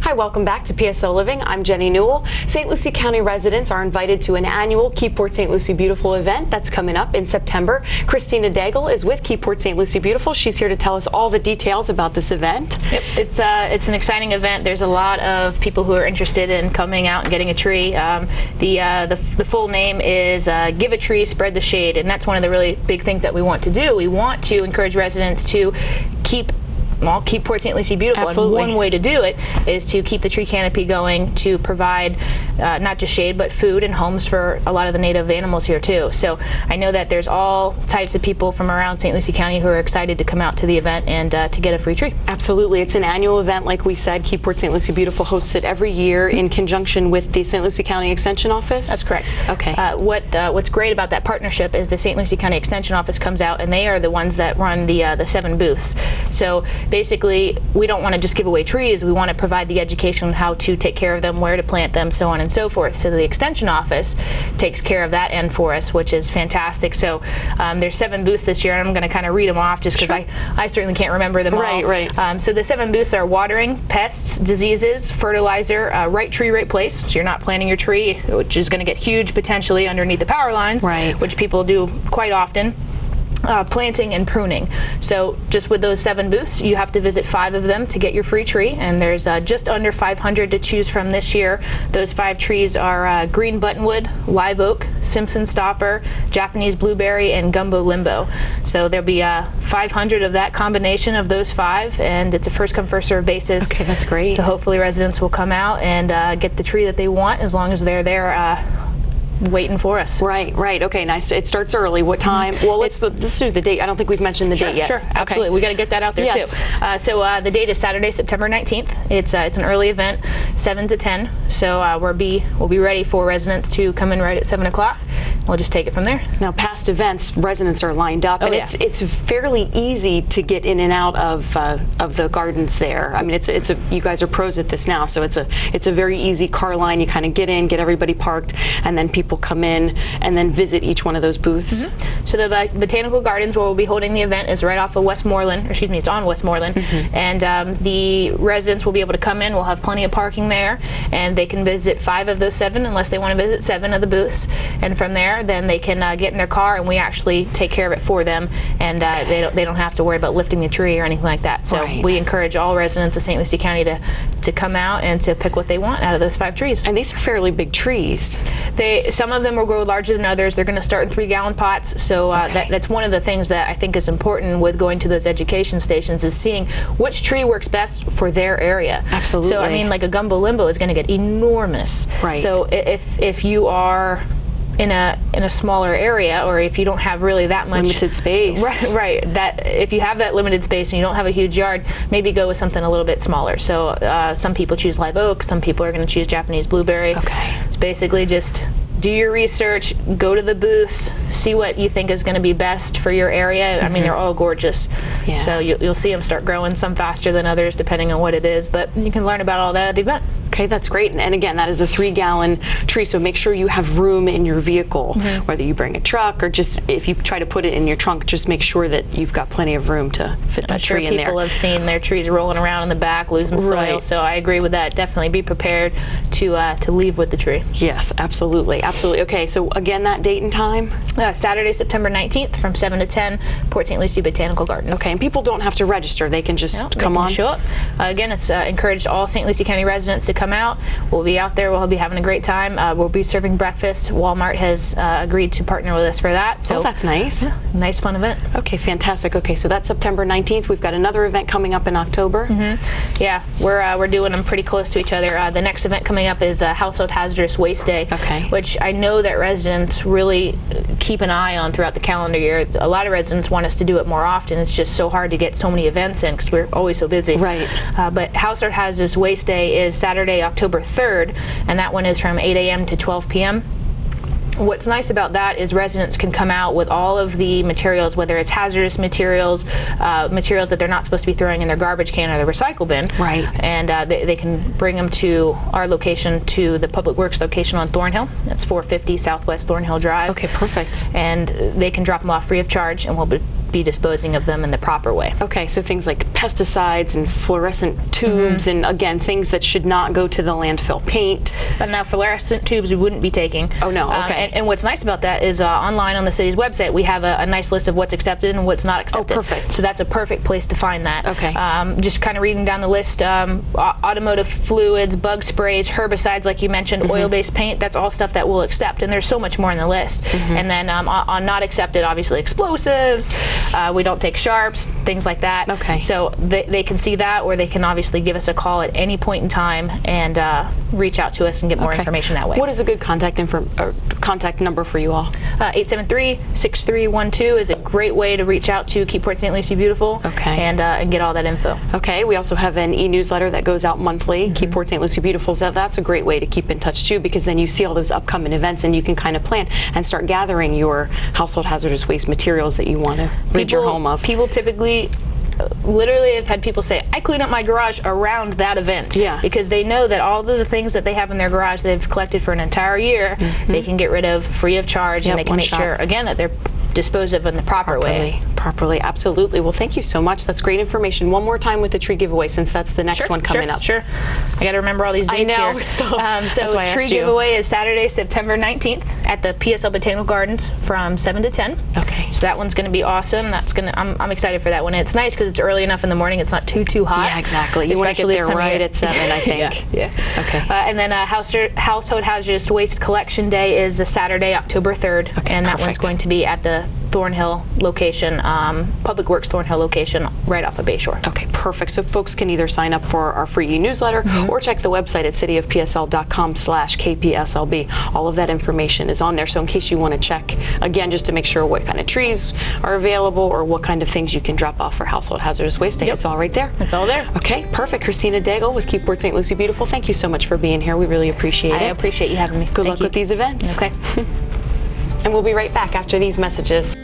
Hi, welcome back to PSL Living. I'm Jenny Newell. St. Lucie County residents are invited to an annual Keyport St. Lucie Beautiful event that's coming up in September. Christina Daigle is with Keyport St. Lucie Beautiful. She's here to tell us all the details about this event. Yep, it's an exciting event. There's a lot of people who are interested in coming out and getting a tree. The full name is Give a Tree, Spread the Shade, and that's one of the really big things that we want to do. We want to encourage residents to keep Port St. Lucie beautiful. Absolutely. And one way to do it is to keep the tree canopy going, to provide not just shade but food and homes for a lot of the native animals here too. So I know that there's all types of people from around St. Lucie County who are excited to come out to the event and to get a free tree. Absolutely. It's an annual event, like we said. Keyport St. Lucie Beautiful hosts it every year in conjunction with the St. Lucie County Extension Office. That's correct. Okay. What's great about that partnership is the St. Lucie County Extension Office comes out and they are the ones that run the 7 booths. So basically, we don't want to just give away trees. We want to provide the education on how to take care of them, where to plant them, so on and so forth. So the Extension Office takes care of that end for us, which is fantastic. So there's 7 booths this year, and I'm going to kind of read them off just because I certainly can't remember them all. Right. So the 7 booths are watering, pests, diseases, fertilizer, right tree, right place. So you're not planting your tree, which is going to get huge potentially underneath the power lines, which people do quite often. Planting and pruning. So just with those 7 booths, you have to visit 5 of them to get your free tree, and there's just under 500 to choose from this year. Those 5 trees are green buttonwood, live oak, Simpson stopper, Japanese blueberry, and gumbo limbo. So there'll be 500 of that combination of those 5, and it's a first come first serve basis. Okay, that's great. So hopefully residents will come out and get the tree that they want as long as they're there waiting for us. Right. Okay, nice. It starts early. What time? Well, let's do the date. I don't think we've mentioned the date yet. Sure, absolutely. We got to get that out there too. So the date is Saturday, September 19th. It's an early event, 7 to 10. So we'll be ready for residents to come in right at 7 o'clock. We'll just take it from there. Now, past events, residents are lined up, and it's fairly easy to get in and out of the gardens there. I mean, you guys are pros at this now, so it's a very easy car line. You kind of get in, get everybody parked, and then people come in and then visit each one of those booths. So the Botanical Gardens, where we'll be holding the event, is right off of Westmoreland, or excuse me, it's on Westmoreland, and the residents will be able to come in. We'll have plenty of parking there, and they can visit 5 of those 7 unless they want to visit 7 of the booths, and from there then they can get in their car and we actually take care of it for them, and they don't have to worry about lifting the tree or anything like that. So we encourage all residents of St. Lucie County to come out and to pick what they want out of those 5 trees. And these are fairly big trees. Some of them will grow larger than others. They're going to start in 3-gallon pots. So that's one of the things that I think is important with going to those education stations, is seeing which tree works best for their area. Absolutely. So I mean, like a gumbo limbo is going to get enormous. Right. So if you are in a smaller area, or if you don't have really that much limited space, that if you have that limited space and you don't have a huge yard, maybe go with something a little bit smaller. So some people choose live oak, some people are going to choose Japanese blueberry. It's basically just do your research, go to the booths, see what you think is going to be best for your area. I mean, they're all gorgeous. So you'll see them start growing, some faster than others depending on what it is, but you can learn about all that at the event. Okay, that's great. And again, that is a 3-gallon tree, so make sure you have room in your vehicle, whether you bring a truck or just if you try to put it in your trunk, just make sure that you've got plenty of room to fit that tree in there. People have seen their trees rolling around in the back, losing soil, so I agree with that. Definitely be prepared to leave with the tree. Yes, absolutely. Okay, so again, that date and time? Saturday, September 19th from 7 to 10, Port St. Lucie Botanical Gardens. Okay, and people don't have to register. They can just come on? Show up. Again, it's encouraged all St. Lucie County residents to come out. We'll be out there. We'll be having a great time. We'll be serving breakfast. Walmart has agreed to partner with us for that. So that's nice. Nice, fun event. Okay, fantastic. Okay, so that's September 19th. We've got another event coming up in October. Yeah, we're doing them pretty close to each other. The next event coming up is Household Hazardous Waste Day, which I know that residents really keep an eye on throughout the calendar year. A lot of residents want us to do it more often. It's just so hard to get so many events in because we're always so busy. But Household Hazardous Waste Day is Saturday, October 3rd, and that one is from 8 a.m. to 12 p.m. What's nice about that is residents can come out with all of the materials, whether it's hazardous materials, materials that they're not supposed to be throwing in their garbage can or their recycle bin. And they can bring them to our location, to the Public Works location on Thornhill. That's 450 Southwest Thornhill Drive. Okay, perfect. And they can drop them off free of charge, and we'll be be disposing of them in the proper way. Okay, so things like pesticides and fluorescent tubes, and again, things that should not go to the landfill. Paint. But now fluorescent tubes we wouldn't be taking. Oh no, okay. And what's nice about that is online on the city's website we have a nice list of what's accepted and what's not accepted. Oh, perfect. So that's a perfect place to find that. Okay. Just kind of reading down the list, automotive fluids, bug sprays, herbicides like you mentioned, oil-based paint, that's all stuff that we'll accept, and there's so much more on the list. And then on not accepted, obviously explosives, we don't take sharps, things like that. Okay. So they can see that, or they can obviously give us a call at any point in time and reach out to us and get more information that way. What is a good contact number for you all? 873-6312 is a great way to reach out to Keep Port St. Lucie Beautiful. Okay. And get all that info. Okay, we also have an e-newsletter that goes out monthly, Keep Port St. Lucie Beautiful. So that's a great way to keep in touch too, because then you see all those upcoming events and you can kind of plan and start gathering your household hazardous waste materials that you want to rid your home of. People typically, literally, have had people say, I clean up my garage around that event. Yeah. Because they know that all of the things that they have in their garage they've collected for an entire year, they can get rid of free of charge, and they can make sure, again, that they're disposed of in the proper way. Properly, absolutely. Well, thank you so much. That's great information. One more time with the tree giveaway, since that's the next one coming up. Sure. I got to remember all these dates I know. here. So tree giveaway is Saturday, September 19th at the PSL Botanical Gardens from 7 to 10. Okay. So that one's going to be awesome. I'm excited for that one. It's nice because it's early enough in the morning. It's not too hot. Yeah, exactly. You want to get there right at 7, I think. Yeah. Okay. And then Household Hazardous Waste Collection Day is a Saturday, October 3rd. Okay, and that one's going to be at the Thornhill location, Public Works Thornhill location, right off of Bayshore. Okay, perfect. So folks can either sign up for our free e-newsletter or check the website at cityofpsl.com/KPSLB. All of that information is on there. So in case you want to check, again, just to make sure what kind of trees are available or what kind of things you can drop off for Household Hazardous Waste Day, it's all right there. It's all there. Okay, perfect. Christina Daigle with Keep Port St. Lucie Beautiful. Thank you so much for being here. We really appreciate it. I appreciate you having me. Good luck with these events. Okay. And we'll be right back after these messages.